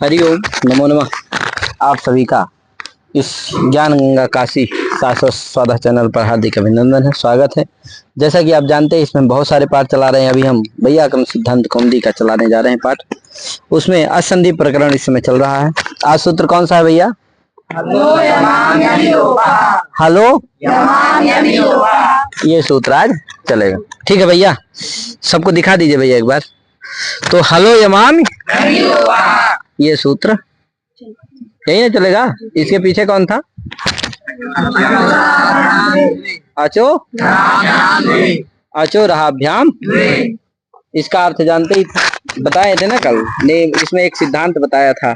हरिओम नमो नमः। आप सभी का इस ज्ञान गंगा काशी शाश्वत स्वादा चैनल पर हार्दिक अभिनंदन है, स्वागत है। जैसा कि आप जानते हैं इसमें बहुत सारे पाठ चला रहे हैं। अभी हम वैयाकरण सिद्धांत कौमुदी का चलाने जा रहे हैं पाठ। उसमें असंधि प्रकरण इस समय चल रहा है। आज सूत्र कौन सा है भैया? हलो ये सूत्र आज चलेगा। ठीक है भैया, सबको दिखा दीजिए भैया एक बार। तो हलो यमाम ये सूत्र यही ना चलेगा। इसके पीछे कौन था? अचो अचो रहाभ्याम। इसका अर्थ जानते ही बताए थे ना कल। इसमें एक सिद्धांत बताया था,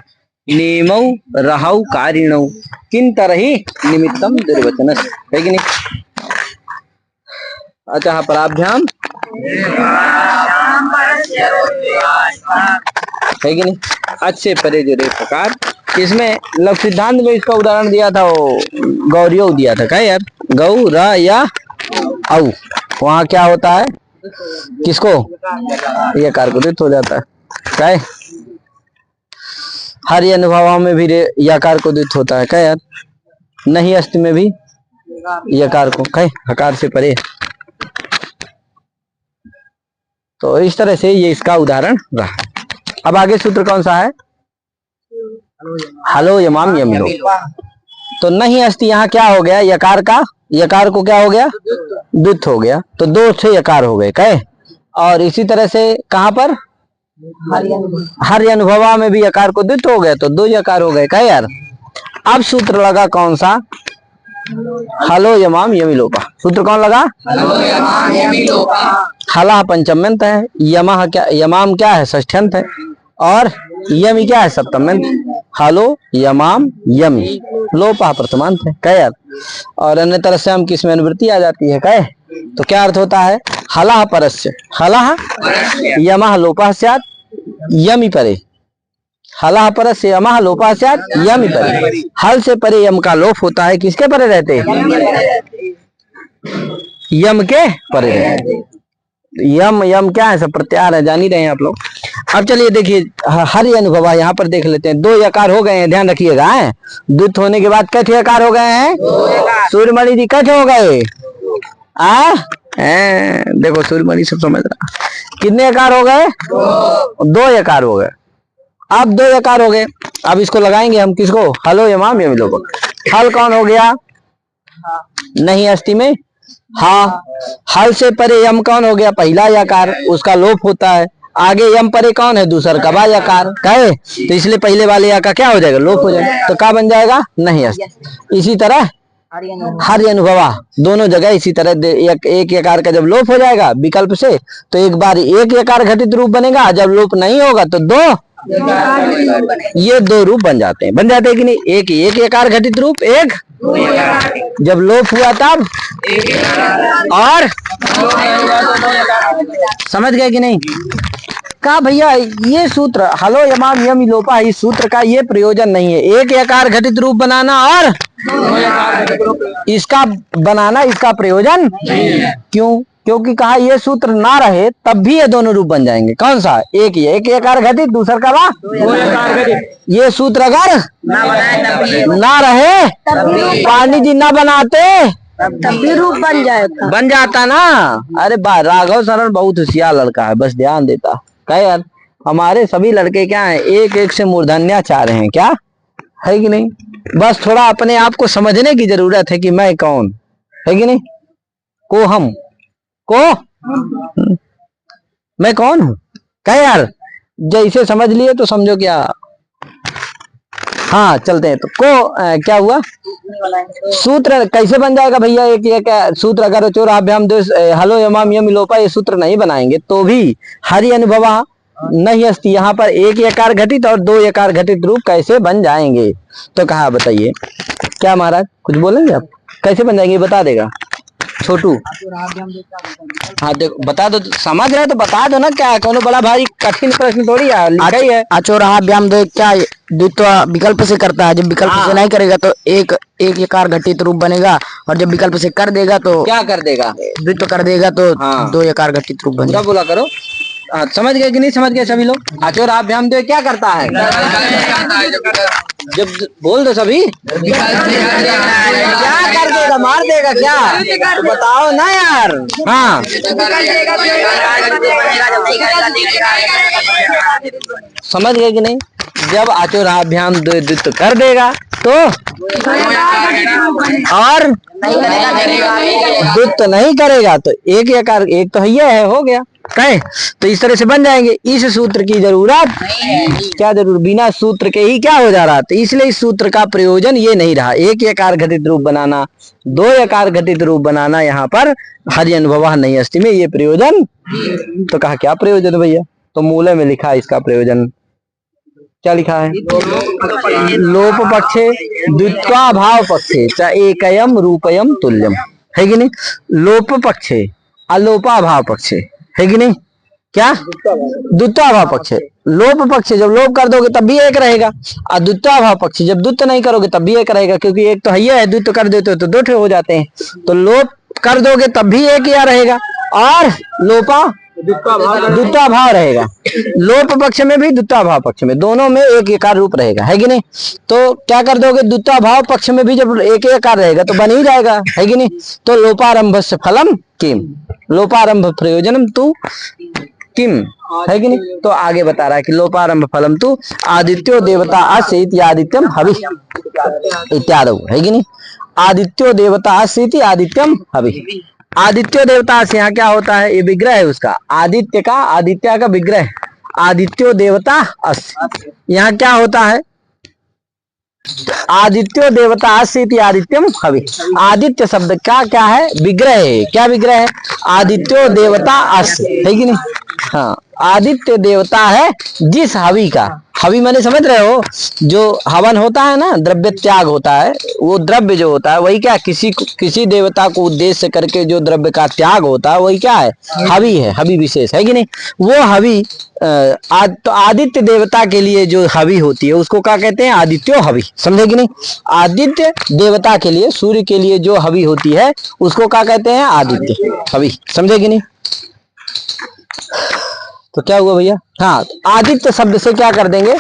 नेमौ रहौ कारिणौ किन तरही निमित्तम दुर्वचनस्, है कि नहीं? अच्छा पराभ्याम है कि नहीं? अच्छे परे जो रे प्रकार। इसमें लघु सिद्धांत में इसका उदाहरण दिया था, वो गौरियो दिया था। क्या यार? गौ र या औ, वहाँ क्या होता है? किसको? ये कारकुदित हो जाता है। क्या है? हर अनुभव में भी यकार को दित होता है। क्या यार? नहीं अस्ति में भी यकार को कहे हकार से परे। तो इस तरह से ये इसका उदाहरण रहा। अब आगे सूत्र कौन सा है? हलो यमाम यमिलो। तो नहीं अस्ति यहाँ क्या हो गया? यकार का, यकार को क्या हो गया? द्वित्व हो गया। तो दो से यकार हो गए। कहे और इसी तरह से कहाँ पर? हर अनुभवा में भी यकार को द्वित्व हो गया, तो दो यकार हो गए। कहे यार अब सूत्र लगा कौन सा? हलो यमाम यमिलोपा। सूत्र कौन लगा? हला पंचम्यंत है, यमा क्या, यमाम क्या है? षष्ठ्यंत है, और यमी क्या है? सप्तम्यंत। हलो यमाम यमी, लोपा प्रथमांत है। कह यार और अन्य तरह से हम किस में अनुवृत्ति आ जाती है? कहे तो क्या अर्थ होता है? हला परस्य, हला यमा लोपा स्यात् यमी परे। हला परस्य यमा लोपा स्यात् यमी परे। हल से परे यम का लोप होता है। किसके परे रहते? यम के परे रहते। यम यम क्या है? सब प्रत्याहार है, जान ही रहे हैं आप लोग। अब चलिए देखिए हरि अनुभव यहाँ पर देख लेते हैं। दो यकार हो गए हैं, ध्यान रखिएगा। द्वित होने के बाद कैसे यकार हो गए हैं? सूर्यमणि जी कैसे हो गए? देखो सूर्यमणि सब समझ रहा। कितने यकार हो गए? दो यकार हो गए। अब दो यकार हो गए, अब इसको लगाएंगे हम किसको? हलो यमाम यमिलो। हल कौन हो गया? नहीं अस्ति में हाँ। हल से परे यम कौन हो गया? पहला यकार, उसका लोप होता है। आगे यम परे कौन है? दूसरा कबा यकार। कहे तो इसलिए पहले वाले या का क्या हो जाएगा? लोप हो जाएगा। तो क्या बन जाएगा? नहीं अस्ति। इसी तरह हर अनुभवा दोनों जगह इसी तरह एक यकार का जब लोप हो जाएगा विकल्प से, तो एक बार एक यकार घटित रूप बनेगा। जब लोप नहीं होगा तो दो, ये दो रूप बन जाते हैं। बन जाते हैं कि नहीं? एक एक यकार घटित रूप, एक जब लोप हुआ तब, और समझ गए कि नहीं? कहा भैया ये सूत्र हलो यमाम यमी लोपा, इस सूत्र का ये प्रयोजन नहीं है एक यकार घटित रूप बनाना और इसका बनाना, इसका प्रयोजन क्यों? क्योंकि कहा ये सूत्र ना रहे तब भी ये दोनों रूप बन जाएंगे। कौन सा? एक ही एक यकार घटित, दूसरा का ये सूत्र अगर ना रहे, पानी जी ना बनाते तब भी रूप बन जाता ना। अरे राघव शरण बहुत होशियार लड़का है, बस ध्यान देता। क्या यार हमारे सभी लड़के क्या है? एक एक से मूर्धन्या चाह रहे हैं। क्या है कि नहीं? बस थोड़ा अपने आप को समझने की जरूरत है कि मैं कौन, है कि नहीं? को हम को मैं कौन हूं? क्या यार जैसे समझ लिए तो समझो क्या। हाँ चलते हैं। तो क्या हुआ? सूत्र कैसे बन जाएगा भैया? एक सूत्र अगर चोराभ्याम हलो यमाम यमी लोपा ये सूत्र नहीं बनाएंगे तो भी हरि अनुभवा नहीं अस्ति यहाँ पर एक यकार घटित और दो यकार घटित रूप कैसे बन जाएंगे? तो कहा बताइए। क्या महाराज कुछ बोलेंगे आप? कैसे बन जाएंगे बता देगा छोटू? हाँ देखो बता दो, समझ रहे तो बता दो ना। क्या कौन बड़ा भारी कठिन प्रश्न थोड़ी है, लिखा ही है। अचोराभ्याम दो क्या द्वित्व विकल्प से करता है। जब विकल्प से नहीं करेगा तो एक एक यकार घटित रूप बनेगा, और जब विकल्प से कर देगा तो क्या कर देगा? द्वित्व कर देगा तो दो यकार घटित रूप बनेगा। बोला करो समझ गए कि नहीं समझ गए सभी लोग? अचोराभ्याम द्वय क्या करता है? जब बोल दो सभी, क्या कर देगा? मार देगा क्या? तो बताओ ना यार। हाँ, समझ गए कि नहीं? जब अचोराभ्याम द्वय द्वित्व कर देगा तो और द्वित्व नहीं करेगा तो एक यकार, एक तो ये है, हो गया। कहे तो इस तरह से बन जाएंगे। इस सूत्र की जरूरत क्या? जरूर बिना सूत्र के ही क्या हो जा रहा? तो इसलिए इस सूत्र का प्रयोजन ये नहीं रहा। एक यकार घटित रूप बनाना, दो यकार घटित रूप बनाना, यहाँ पर हरि अनुभव नहीं अस्ति में ये प्रयोजन। तो कहा क्या प्रयोजन भैया? तो मूले में लिखा है इसका प्रयोजन। क्या लिखा है? लोप पक्षे द्वित्वाभाव पक्षे च एकयम रूपयम तुल्यम, है कि नहीं? लोप पक्षे अलोपाभाव पक्षे, है कि नहीं? क्या? द्वित्वाभाव पक्षे। लोप पक्षे जब लोप कर दोगे तब भी एक रहेगा, और द्वित्वाभाव पक्षे जब द्वित्व नहीं करोगे तब भी एक रहेगा, क्योंकि एक तो है, द्वित्व कर देते हो तो दो ठे हो जाते हैं। तो लोप कर दोगे तब भी एक या रहेगा, और लोपा द्वित्वाभाव रहेगा। लोप पक्ष में भी द्वित्वाभाव पक्ष में, दोनों में एक एकार रूप रहेगा, है कि नहीं? तो क्या कर दोगे? द्वित्वाभाव पक्ष में भी जब एक एकार रहेगा तो बन ही जाएगा, है कि नहीं? तो लोपारंभ से फलम किम, लोपारंभ प्रयोजनम तू किम, है कि नहीं? तो आगे बता रहा है कि लोपारंभ फलम तू आदित्यो देवता अस्य इति आदित्यम हवि इत्यादि, है कि नहीं? आदित्यो देवता अस्य इति आदित्यम हवि। आदित्य देवता से यहाँ क्या होता है? ये विग्रह है उसका, आदित्य का विग्रह, आदित्यो देवता अस्य। यहाँ क्या होता है? आदित्यो देवता अस्य इति आदित्यम हवि। आदित्य शब्द का क्या है? विग्रह है। क्या विग्रह है? आदित्यो देवता अस्य, है कि नहीं? हाँ, आदित्य देवता है जिस हवि का। हवि माने समझ रहे हो? जो हवन होता है ना, द्रव्य त्याग होता है, वो द्रव्य जो होता है वही क्या? किसी देवता को उद्देश्य करके जो द्रव्य का त्याग होता है वही क्या है? हवि है, हवि विशेष, है कि नहीं? वो हवि तो आदित्य देवता के लिए जो हवि होती है उसको क्या कहते हैं? आदित्यो हवि, समझे कि नहीं? आदित्य देवता के लिए, सूर्य के लिए जो हवि होती है उसको क्या कहते हैं? आदित्य हवि, समझे कि नहीं? तो क्या हुआ भैया? हाँ, आदित्य शब्द से क्या कर देंगे?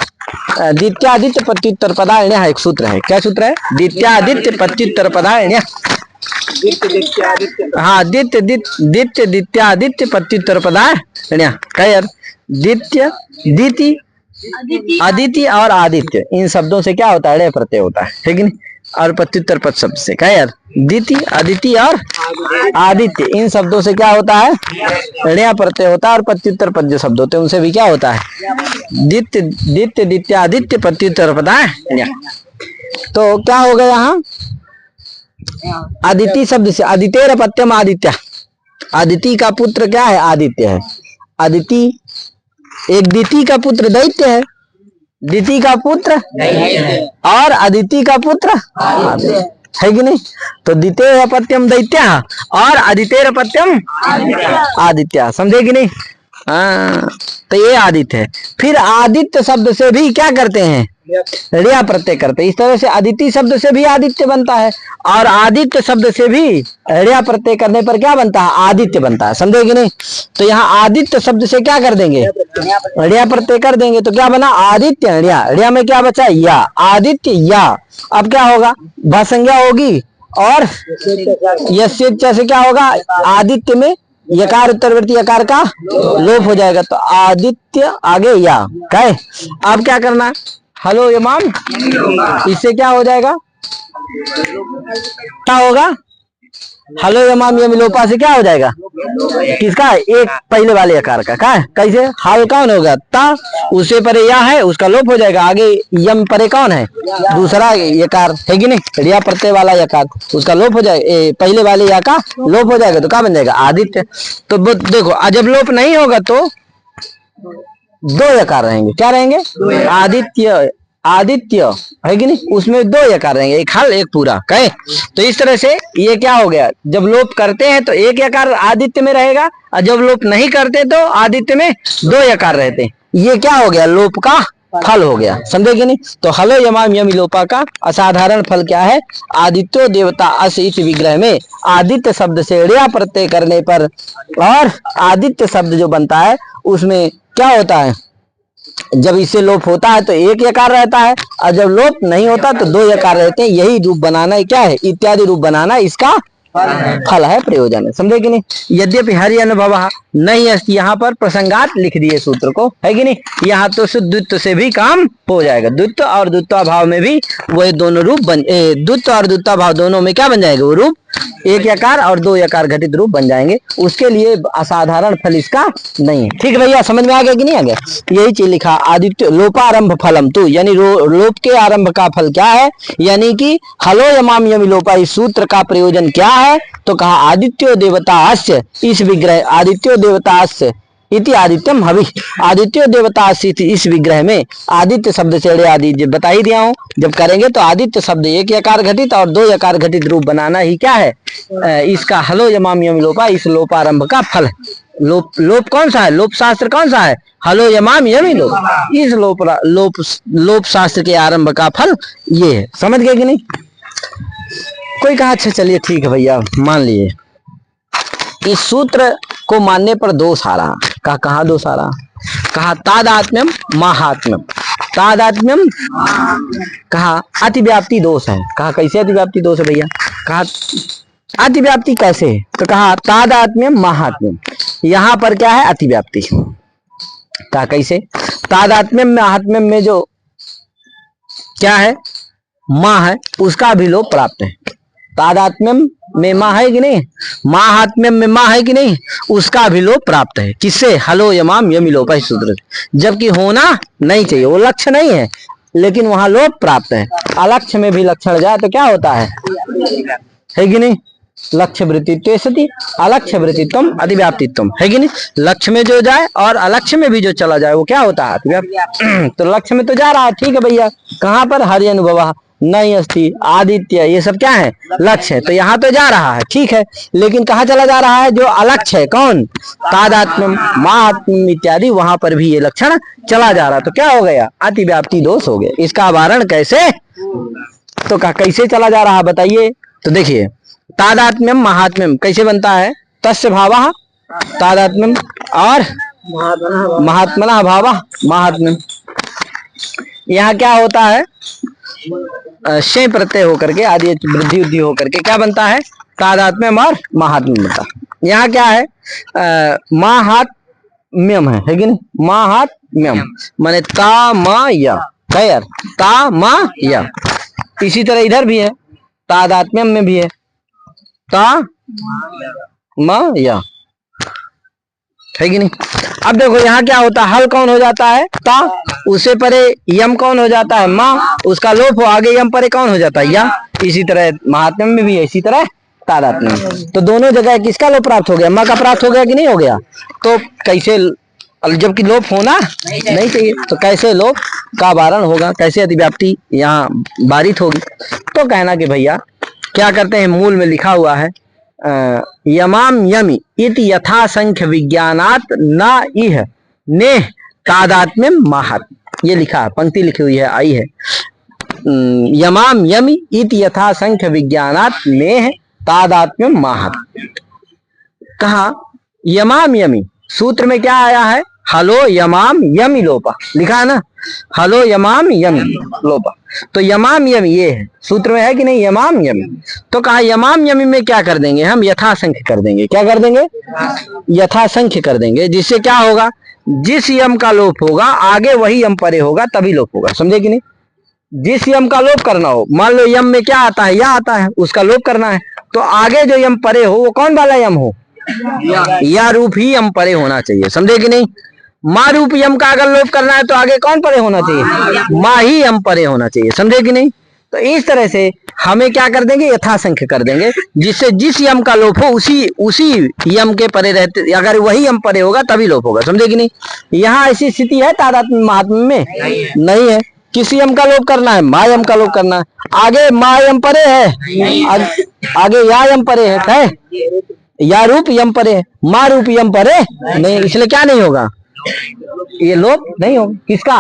द्वित्यादित्य प्रत्युत्तर पदायण्य एक सूत्र है। क्या सूत्र है? द्वित्यादित्य प्रत्युत्तर पदायण्य। हाँ, द्वित्यादित्य प्रत्युत्तर पदायण्य। क्या यार? द्वितीय, द्वितीय, अदिति और आदित्य, इन शब्दों से क्या होता है? ऋण प्रत्यय होता है कि नहीं? और प्रत्युत्तर पद शब्द से क्या यार? द्वितीय, अदिति और आदित्य, इन शब्दों से क्या होता है? ऋण प्रत्यय होता है। और प्रत्युत्तर पद जो शब्द होते हैं उनसे भी क्या होता है? द्वितीय, द्वित्यादित्य प्रत्युत्तर पद है। तो क्या हो गया यहाँ? आदिति शब्द से आदितेर पत्यम आदित्य, आदिति का पुत्र क्या है? आदित्य है। आदिति एक दिति का पुत्र दैत्य है, दिति का पुत्र और अदिति का पुत्र है कि नहीं? तो द्वितीय पत्यम दैत्य और आदित्य पत्यम आदित्य, समझे कि नहीं? तो ये आदित्य है। फिर आदित्य शब्द से भी क्या करते हैं? ऋण प्रत्यय करते हैं। इस तरह से अदिति शब्द से भी आदित्य बनता है, और आदित्य शब्द से भी ऋण प्रत्यय करने पर क्या बनता है? आदित्य बनता है, समझे कि नहीं? तो यहाँ आदित्य शब्द से क्या कर देंगे? ऋण प्रत्यय कर देंगे तो क्या बना? आदित्य। ऋण में क्या बचा? या, आदित्य या। अब क्या होगा? भसंज्ञा होगी, और यस्य से क्या होगा? आदित्य में यकार उत्तरवर्ती यकार का लोप हो जाएगा, तो आदित्य आगे या। कहे अब क्या करना? हेलो इमाम, इससे क्या हो जाएगा? क्या होगा? हेलो इमाम, ये लोपा से क्या हो जाएगा? किसका? एक पहले वाले आकार का। क्या? कैसे? हाल कौन होगा? ता, उससे परे या है, उसका लोप हो जाएगा। आगे यम परे कौन है? दूसरा यकार, है कि नहीं? रिया प्रत्यय वाला यकार, उसका लोप हो जाएगा। पहले वाले या का लोप हो जाएगा तो क्या बन जाएगा? आदित्य। तो देखो, जब लोप नहीं होगा तो दो यकार रहेंगे। क्या रहेंगे? आदित्य, आदित्य, है कि नहीं? उसमें दो यकार रहेंगे, एक हल एक पूरा। कहे तो इस तरह से ये क्या हो गया? जब लोप करते हैं तो एक यकार आदित्य में रहेगा, और जब लोप नहीं करते तो आदित्य में दो यकार रहते हैं। ये क्या हो गया? लोप का फल हो गया, समझे कि नहीं। तो हलो यमाम यमी लोपा का असाधारण फल क्या है? आदित्यो देवता अस इस विग्रह में आदित्य शब्द से ऋया प्रत्यय करने पर, और आदित्य शब्द जो बनता है उसमें क्या होता है, जब इससे लोप होता है तो एक यकार रहता है, और जब लोप नहीं होता तो दो यकार रहते हैं। यही रूप बनाना क्या है? इत्यादि रूप बनाना इसका फल है, प्रयोजन है, समझे कि नहीं। यद्यपि हरि अनुभव नहीं है, यहाँ पर प्रसंगात लिख दिए सूत्र को, है कि नहीं। यहाँ तो द्वित्व से भी काम हो जाएगा, द्वित्व और द्वित्वाभाव में भी वही दोनों रूप बन, द्वित्व और द्वित्वाभाव दोनों में क्या बन जाएगा? वो रूप एक यकार और दो यकार घटित रूप बन जाएंगे। उसके लिए असाधारण फल इसका नहीं है। ठीक भैया, समझ में आ गया कि नहीं आ गया? यही चीज लिखा, आदित्य लोपारंभ फलम तू, यानी लोप के आरंभ का फल क्या है, यानी कि हलो यमाम यमी लोपा, इस सूत्र का प्रयोजन क्या है? तो कहा आदित्यो देवता अस्य, इस विग्रह आदित्यो देवता अस्य इति आदित्यम हवि, आदित्यो देवता अस्य इस विग्रह में आदित्य शब्द से आदि बता ही दिया हूं। जब करेंगे तो आदित्य शब्द एक यकार घटित और दो यकार घटित रूप बनाना ही क्या है? इसका हलो यमाम यमी लोपा, इस लोपारंभ का फल। लोप कौन सा है? लोप शास्त्र कौन सा है? हलो यमाम यमी लोप, इस लोप शास्त्र के आरंभ का फल ये है। समझ गए कि नहीं? कोई कहा अच्छा चलिए ठीक है भैया मान लिए। इस सूत्र को मानने पर दोष आ रहा, कहा दोष आ रहा? कहा तादात्म्यम महात्म्यम, तादात्म्यम कहा अतिव्याप्ति दोष है। कहा कैसे अतिव्याप्ति दोष है भैया? कहा अतिव्याप्ति कैसे है? तो कहा तादात्म्यम महात्म्यम, यहाँ पर क्या है? अतिव्याप्ति। कहा कैसे? तादात्म्यम महात्म्यम में जो क्या है? माँ है, उसका भी लोप प्राप्त है। तादात्म्यम में माँ है कि नहीं? महात्म्यम में माँ है कि नहीं? उसका भी लोप प्राप्त है। किससे? हलो यमाम यमी लोप, इस सूत्र से। जबकि होना नहीं चाहिए, वो लक्ष्य नहीं है, लेकिन वहां लोप प्राप्त है। अलक्ष्य में भी लक्षण जाए तो क्या होता है कि नहीं? लक्ष्य वृत्तित्व सती अलक्ष्य वृत्तित्वम अतिव्याप्तित्वम, है कि नहीं? लक्ष्य में जो जाए और अलक्ष्य में भी जो चला जाए वो क्या होता है? अतिव्याप्ति। तो लक्ष्य में तो जा रहा है, ठीक है भैया। कहाँ पर? हरि अनुभव नहीं अस्ति आदित्य, ये सब क्या है? लक्ष्य है। तो यहाँ तो जा रहा है, ठीक है, लेकिन कहाँ चला जा रहा है? जो अलक्ष्य है, कौन? तादात्म्यम महात्म्यम इत्यादि, वहां पर भी ये लक्षण चला जा रहा। तो क्या हो गया? अतिव्याप्ति दोष हो गया। इसका वारण कैसे? तो कैसे चला जा रहा बताइए? तो देखिए, तादात्म्यम महात्म्यम कैसे बनता है? तस्य भावः तादात्म्यम और महात्मना भावः महात्म्यम। यहाँ क्या होता है? शय प्रत्यय होकर के आदि वृद्धि उद्धि होकर के क्या बनता है? तादात्म्यम और महात्म्यम बनता है। यहाँ क्या है? महात्म्यम है कि नहीं? महात्म्यम माने ता मा या, ता मा या। इसी तरह इधर भी है, तादात्म्यम में भी है ता मा या, है कि नहीं? अब देखो यहाँ क्या होता है? हल कौन हो जाता है? ता, उसे परे यम कौन हो जाता है? माँ, उसका लोप हो, आगे यम परे कौन हो जाता है? या। इसी तरह महात्म्यम में भी है, इसी तरह तादात्म्यम। तो दोनों जगह किसका लोप प्राप्त हो गया? माँ का प्राप्त हो गया कि नहीं हो गया? तो कैसे, जबकि लोप होना नहीं चाहिए, तो कैसे लोप का वारण होगा? कैसे अतिव्याप्ति यहाँ बारित होगी? तो कहना कि भैया क्या करते हैं, मूल में लिखा हुआ है यमाम यमी इति यथा संख्य विज्ञानात न इह ने तादात्म्यम महात्म्यम, ये लिखा है, पंक्ति लिखी हुई है, आई है। यमाम यमी इति यथा संख्य विज्ञानात ने तादात्म्यम महात्म्यम। कहा यमाम यमी, सूत्र में क्या आया है? हलो यमाम यमी लोपा, लिखा है ना, हलो यमाम यमी लोपा। तो यमाम यमी ये है, सूत्र में है कि नहीं? यमाम यमी। तो कहा यमाम यमी में क्या कर देंगे हम? यथासंख्य कर देंगे। क्या कर देंगे? यथासंख्य कर देंगे, जिससे क्या होगा? जिस यम का लोप होगा आगे वही यम परे होगा, तभी लोप होगा, समझे कि नहीं? जिस यम का लोप करना हो, मान लो यम में क्या आता है? या आता है, उसका लोप करना है, तो आगे जो यम परे हो वो कौन वाला यम हो? या रूप ही यम परे होना चाहिए, समझे कि नहीं? माँ रूप यम का अगर लोप करना है तो आगे कौन परे होना चाहिए? माँ ही यम परे होना चाहिए, समझे कि नहीं? तो इस तरह से हमें क्या कर देंगे? यथासंख्य कर देंगे, जिससे जिस यम का लोप हो उसी यम के परे रहते, अगर वही यम परे होगा तभी लोप होगा, समझे कि नहीं? यहाँ ऐसी स्थिति है तादात्म्य महात्म्य में? नहीं है। किस यम का लोप करना है? माँ यम का लोप करना है। आगे माँ यम परे है, आगे या यम परे है, या रूप यम परे है, माँ रूप यम परे नहीं, इसलिए क्या नहीं होगा? ये लोप नहीं होगा। किसका?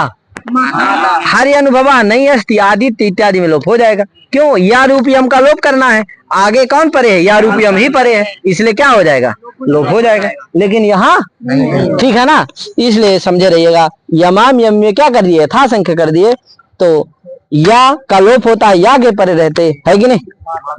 हरि अनुभव नहीं अस्ति आदित्य इत्यादि में लोप हो जाएगा। क्यों? या रूपी यम का लोप करना है, आगे कौन परे है? या रूपी यम ही परे है, इसलिए क्या हो जाएगा? लोप हो जाएगा। लेकिन यहाँ ठीक है ना, इसलिए समझे रहिएगा। यमाम यम में क्या कर दिए? यथा संख्य कर दिए, तो या का लोप होता है या के परे रहते, है कि नहीं?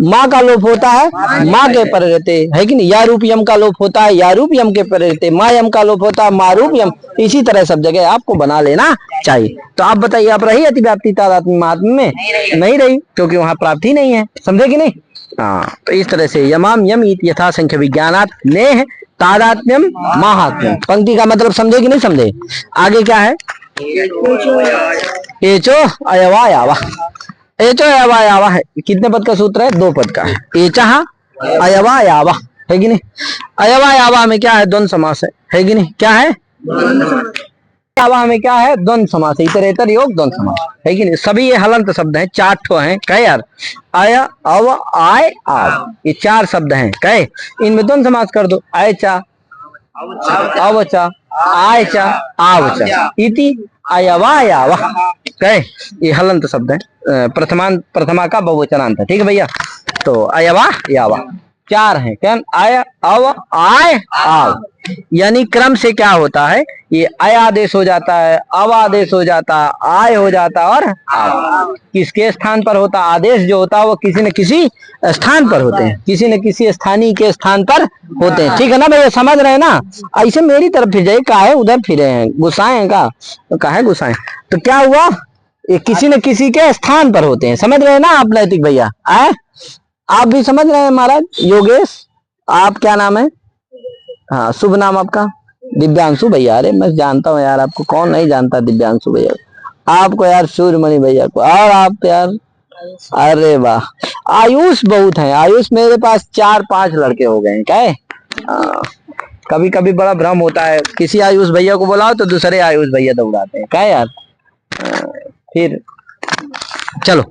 माँ का लोप होता है माँ के परे रहते, है कि नहीं? या रूप यम का लोप होता है या रूप यम के परे रहते, माँ यम का लोप होता है माँ रूप यम। इसी तरह सब जगह आपको बना लेना चाहिए। तो आप बताइए, आप रही अतिव्याप्ति तादात्म्य महात्म्य में? नहीं रही, क्योंकि वहां प्राप्ति नहीं है। समझे कि नहीं? हाँ, तो इस तरह से यमाम यम यथा संख्य विज्ञानात् नेह तादात्म्यम महात्म्यम। पंक्ति का मतलब समझे कि नहीं समझे? आगे क्या है? एचो अयवायावा। एचो अयवायावा है, कितने पद का सूत्र है? 2 पद का है। एचः अयवायावा, है कि नहीं? अयवायावा में क्या है? द्वंद्व समास है कि नहीं? क्या है? अयवायावा में क्या है? द्वंद्व समास, इतरेतर योग द्वंद्व समास, है कि नहीं? सभी ये हलंत शब्द हैं, 4 ठो हैं। कहे यार, अय अव आय आव, ये 4 शब्द हैं। कहे इनमें द्वंद्व समास कर दो। अयचा अवचा आयचा आवचा इति अयवायावा। कहे ये हलंत शब्द है, प्रथमा का बहुवचनांत है। ठीक है भैया? तो अयवा यावा 4 है। क्या? आय अव आय आव, यानी क्रम से क्या होता है? ये अय आदेश हो जाता है, अव आदेश हो जाता है, आय हो जाता है और आव। किसके स्थान पर होता? आदेश जो होता है वो किसी न किसी स्थान पर होते हैं, किसी न किसी स्थानीय के स्थान पर होते हैं। ठीक है ना भैया? समझ रहे हैं ना? ऐसे मेरी तरफ फिर जाइए, काहे उधर फिरे हैं? गुस्साए हैं का? तो काहे गुस्साए? तो क्या हुआ? ये किसी न किसी के स्थान पर होते हैं। समझ रहे हैं ना आप नैतिक भैया? आए आप भी समझ रहे हैं महाराज? योगेश, आप क्या नाम है? हाँ, शुभ नाम आपका? दिव्यांशु भैया। अरे मैं जानता हूँ यार आपको, कौन नहीं जानता दिव्यांशु भैया आपको यार, सूर्यमणि भैया को। और आप यार, अरे वाह, आयुष बहुत है। आयुष मेरे पास 4-5 लड़के हो गए हैं। क्या है? कभी कभी बड़ा भ्रम होता है, किसी आयुष भैया को बुलाओ तो दूसरे आयुष भैया दौड़ाते हैं। क्या है यार? फिर चलो,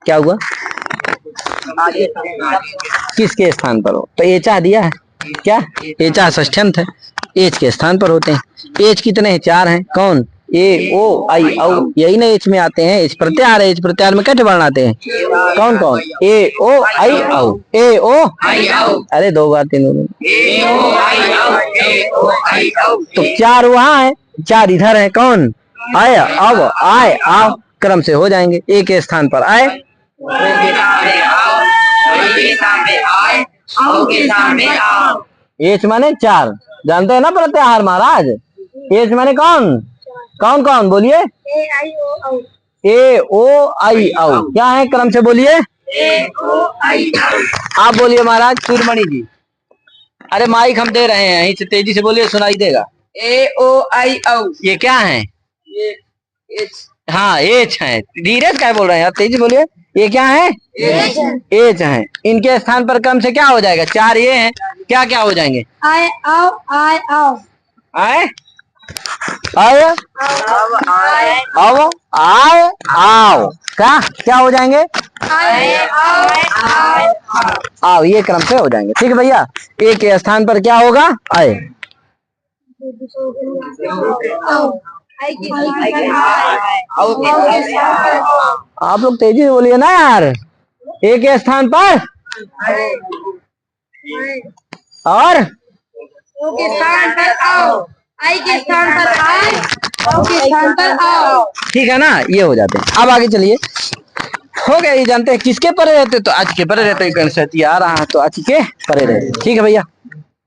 क्या हुआ? किसके स्थान पर हो? तो एचा दिया है। क्या? एचा षष्ठ्यंत है, एच के स्थान पर होते हैं। एच कितने हैं? 4 हैं। कौन? ए ओ आई औ, यही ना एच में आते हैं। एच प्रत्याहार है, एच प्रत्याहार में कैसे वर्ण आते हैं? कौन कौन? ए ओ आई औ, ए ओ आई औ। अरे 2 बार 3 बार। तो 4 वहां है, 4 इधर है। कौन? आय अब आय आव, क्रम से हो जाएंगे। ए के स्थान पर आय, एच माने 4, जानते हैं ना प्रत्याहार महाराज? एच माने कौन कौन कौन? बोलिए। ए ओ आई औ, क्या है? क्रम से बोलिए। आप बोलिए महाराज सूर्यमणि जी। अरे माइक हम दे रहे हैं, तेजी से बोलिए, सुनाई देगा। ए ओ आई औ, ये क्या है? हाँ, एच है। धीरे से क्या बोल रहे हैं आप? तेजी बोलिए। ये क्या है? एच है। इनके स्थान पर क्रम से क्या हो जाएगा? 4 ये हैं, क्या क्या हो जाएंगे? आय आओ आय आओ, आय आय अब आय आओ, क्या क्या हो जाएंगे? आओ, ये क्रम से हो जाएंगे। ठीक है भैया? ए के स्थान पर क्या होगा? आय। आप लोग तेजी से बोलिए ना यार। ए के स्थान पर और ओ के स्थान पर आओ, आई के स्थान पर आए, औ के स्थान पर आओ। ठीक है ना? ये हो जाते हैं। अब आगे चलिए। हो गया, ये जानते हैं किसके परे रहते? तो आज के परे रहते। गणपति आ रहा है तो आज के परे रहते। ठीक है भैया?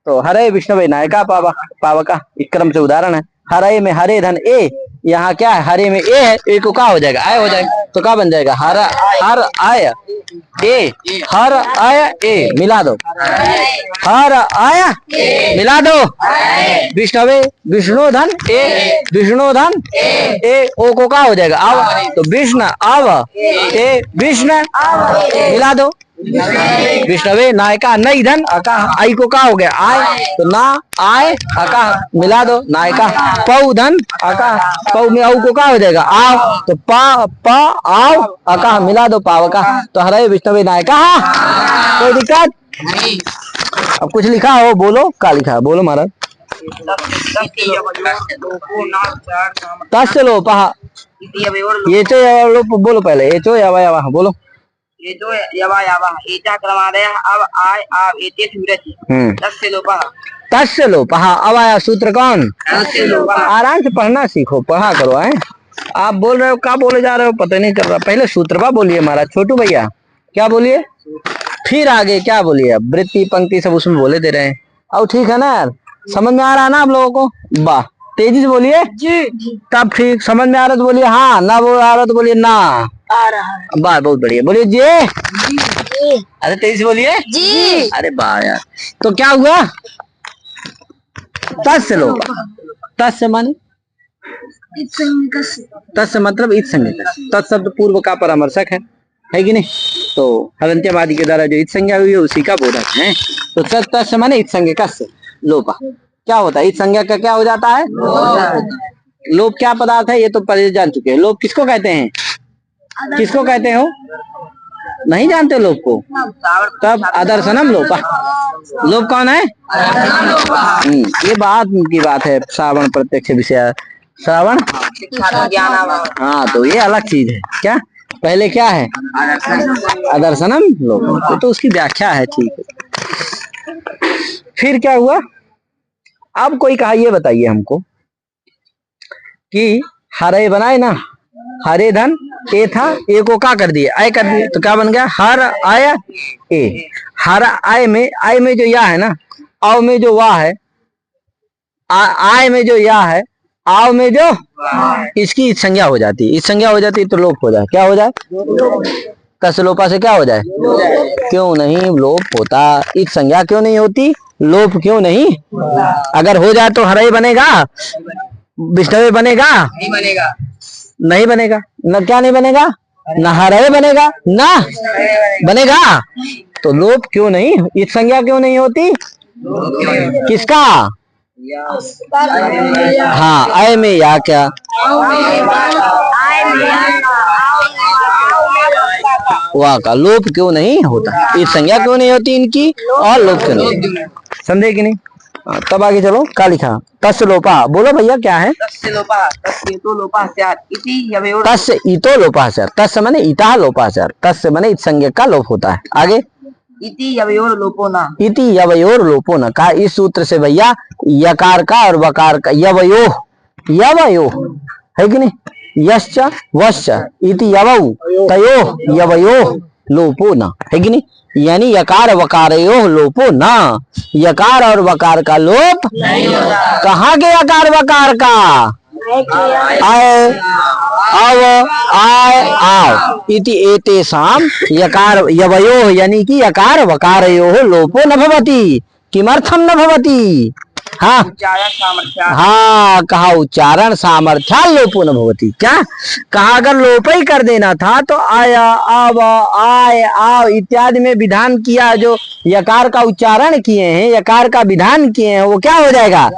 तो हरे विष्णु नायका पावका एक क्रम से उदाहरण है। हरे में हरे धन ए, यहाँ क्या है? हरे में ए है, ए को क्या हो जाएगा? आय हो जाएगा। तो क्या बन जाएगा? हर हर आय ए, हर आय ए, मिला दो। हर आय मिला दो। विष्णवे विष्णु धन ए, विष्णु धन ए, ओ को क्या हो जाएगा? आव। तो विष्णु आव ए, विष्णु मिला दो। विष्णवे नायका नई धन अका, आई को क्या हो गया? आय। तो ना आय अका मिला दो, नायका। पौ धन अका, पौ में औ को क्या हो जाएगा? आव। तो पा पा आव अका मिला दो, पावका। तो हरे विष्णवे नायका। कोई दिक्कत? अब कुछ लिखा हो बोलो, क्या लिखा है? बोलो महाराज। तस्य लोपः ये चो लोप बोलो पहले ये चो यवयवः बोलो ये तो यवा एता क्रमादयः अब आय आव एते स्मृति तस्य लोपः तस्य लोपः। अब आया सूत्र कौन? तस्य लोपः। आराम से पढ़ना सीखो, पढ़ा करो है। आप बोल रहे हो क्या बोले जा रहे हो पता नहीं कर रहा। पहले सूत्रवा बोलिए महाराज छोटू भैया, क्या बोलिए, फिर आगे क्या बोलिए। अब वृत्ति पंक्ति सब उसमें बोले दे रहे हैं। अब ठीक है ना यार, समझ में आ रहा है ना आप लोगों को? वाह, तेजी से बोलिए जी। तब ठीक समझ में आ रहा तो बोलिए हाँ, ना बोल आ रहा तो बोलिए ना आ रहा है वाह, बहुत बढ़िया बोलिए जी। अरे तेजी से बोलिए जी। अरे वाह यार। तो क्या हुआ? तस्य लोप। तस्य माने तस्य मतलब इत संज्ञा। तत्शब्द पूर्व का परामर्शक है कि नहीं? तो हलंत्यवादी के द्वारा जो इत संज्ञा हुई है उसी का बोधक है। तो तस्य माने इत संज्ञा कस्य लोपा। क्या होता है इत संज्ञा का? क्या हो जाता है? लोप क्या पदार्थ है ये तो पहले जान चुके हैं। लोप किसको कहते हैं? किसको कहते हो? नहीं जानते लोप को? तब अदर्शनम लोपा। लोप कौन है? ये बात की बात है। श्रावण प्रत्यक्ष विषय श्रावण हाँ, तो ये अलग चीज है। क्या पहले क्या है? अदर्शनम लोप, तो उसकी व्याख्या है। ठीक है, फिर क्या हुआ? अब कोई कहा ये बताइए हमको कि हरे बनाए ना, हरे धन ए था, ए को क्या कर दिए? आय कर दिए, तो क्या बन गया? हर आय ए। हर आय में जो या है ना, आव में जो वाह है, आय में जो या है, आव में जो इसकी संज्ञा हो जाती है। इस संज्ञा हो जाती है तो लोप हो जाए। क्या हो जाए? तस्य लोपा से क्या हो जाए? क्यों नहीं लोप होता? इस संज्ञा क्यों नहीं होती? लोप क्यों नहीं? अगर हो जाए तो हरे बनेगा, विष्णवे बनेगा? नहीं बनेगा। न क्या नहीं बनेगा? न हरे बनेगा ना बनेगा। तो लोप क्यों नहीं? इस संज्ञा क्यों नहीं होती? किसका? हाँ, आय में या क्या? वाह का लोप क्यों नहीं होता? इस संज्ञा क्यों नहीं होती इनकी और लोप क्यों नहीं? समझे कि नहीं? तब आगे चलो। क्या लिखा? तस्य लोपा। बोलो भैया क्या है? तस्य लोपः तस्य इतो लोपः स्यात् इति यवयोर। तस्य इतो लोपः स्यात्। तस्य माने इतः लोपः स्यात्। तस्य माने इत संज्ञा का लोप होता है। आगे इति यवयोर लोपो न। इति यवयोर लोपो न का। इस सूत्र से भैया यकार का और वकार का यवयोः है कि नहीं? यश्च वश्च इति यवौ तयोः यवयोः लोपो न है कि नहीं? यानी यकार वकारयोः लोपो न। यकार और वकार का लोप कहाँ के? यकार वकार का आय अव आय आव इति एतेषां यकार यवयोः यानी कि यकार वकारयोः लोपो न भवति। किमर्थम न भवति? हाँ हाँ, कहा उच्चारण सामर्थ्याल लोपो न भवति। क्या कहा? अगर लोप ही कर देना था तो आया आव आय आव इत्यादि में विधान किया, जो यकार का उच्चारण किए हैं, यकार का विधान किए हैं, वो क्या हो जाएगा?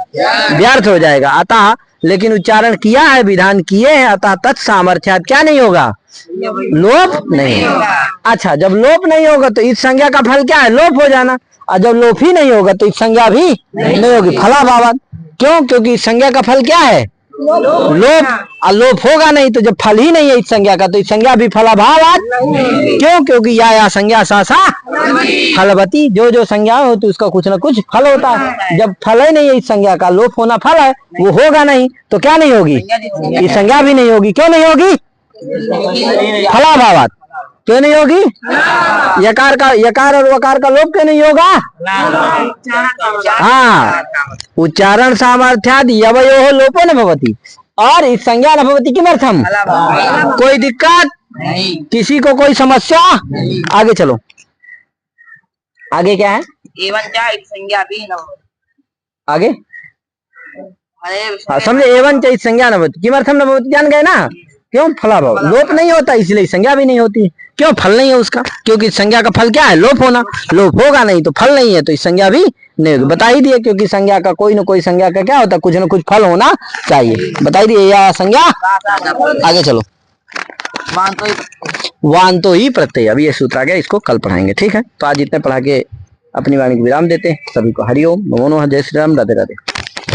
व्यर्थ हो जाएगा। अतः लेकिन उच्चारण किया है, विधान किए हैं, अतः तत्सामर्थ्यात क्या नहीं होगा? लोप नहीं होगा। अच्छा, जब लोप नहीं होगा तो इस संज्ञा का फल क्या है? लोप हो जाना। और जब लोप ही नहीं होगा तो इस संज्ञा भी नहीं होगी। फलाभावात। क्यों? क्योंकि इस संज्ञा का फल क्या है? लोप। और लोप होगा नहीं तो जब फल ही नहीं है इस संज्ञा का तो इस संज्ञा भी फलाभावात। क्यों? क्योंकि या संज्ञा सा फलवती। जो संज्ञा होती उसका कुछ ना कुछ फल होता है। जब फल ही नहीं है इस संज्ञा का, लोप होना फल है, वो होगा नहीं तो क्या नहीं होगी? इस संज्ञा भी नहीं होगी। क्यों नहीं होगी? फलाभावात। क्यों नहीं होगी? यकार और वकार का लोप क्यों नहीं होगा? हाँ, उच्चारण सामर्थ्याद यवयोः लोपो न भवति। और इस संज्ञा न भवति किमर्थम? कोई दिक्कत? किसी को कोई समस्या? आगे चलो। आगे क्या है? एवं च इत संज्ञा भी न भवति। आगे समझे? एवं च इत संज्ञा न भवति। किमर्थम न भवति? जान गए ना? क्यों? फलाभाव। लोप नहीं होता इसलिए संज्ञा भी नहीं होती। क्यों? फल नहीं है उसका। क्योंकि संज्ञा का फल क्या है? लोप होना। लोप होगा नहीं तो फल नहीं है तो इस संज्ञा भी नहीं होगी। बता ही दिए, क्योंकि संज्ञा का कोई ना कोई संज्ञा का क्या होता है? कुछ ना कुछ फल होना चाहिए। बता ही दिए या संज्ञा। आगे चलो। वांतो ही प्रत्यय। अभी ये सूत्र आ गया, इसको कल पढ़ाएंगे। ठीक है, तो आज इतने पढ़ा के अपनी वाणी को विराम देते हैं। सभी को हरिओम नमो नमः। जय श्री राम। राधे राधे।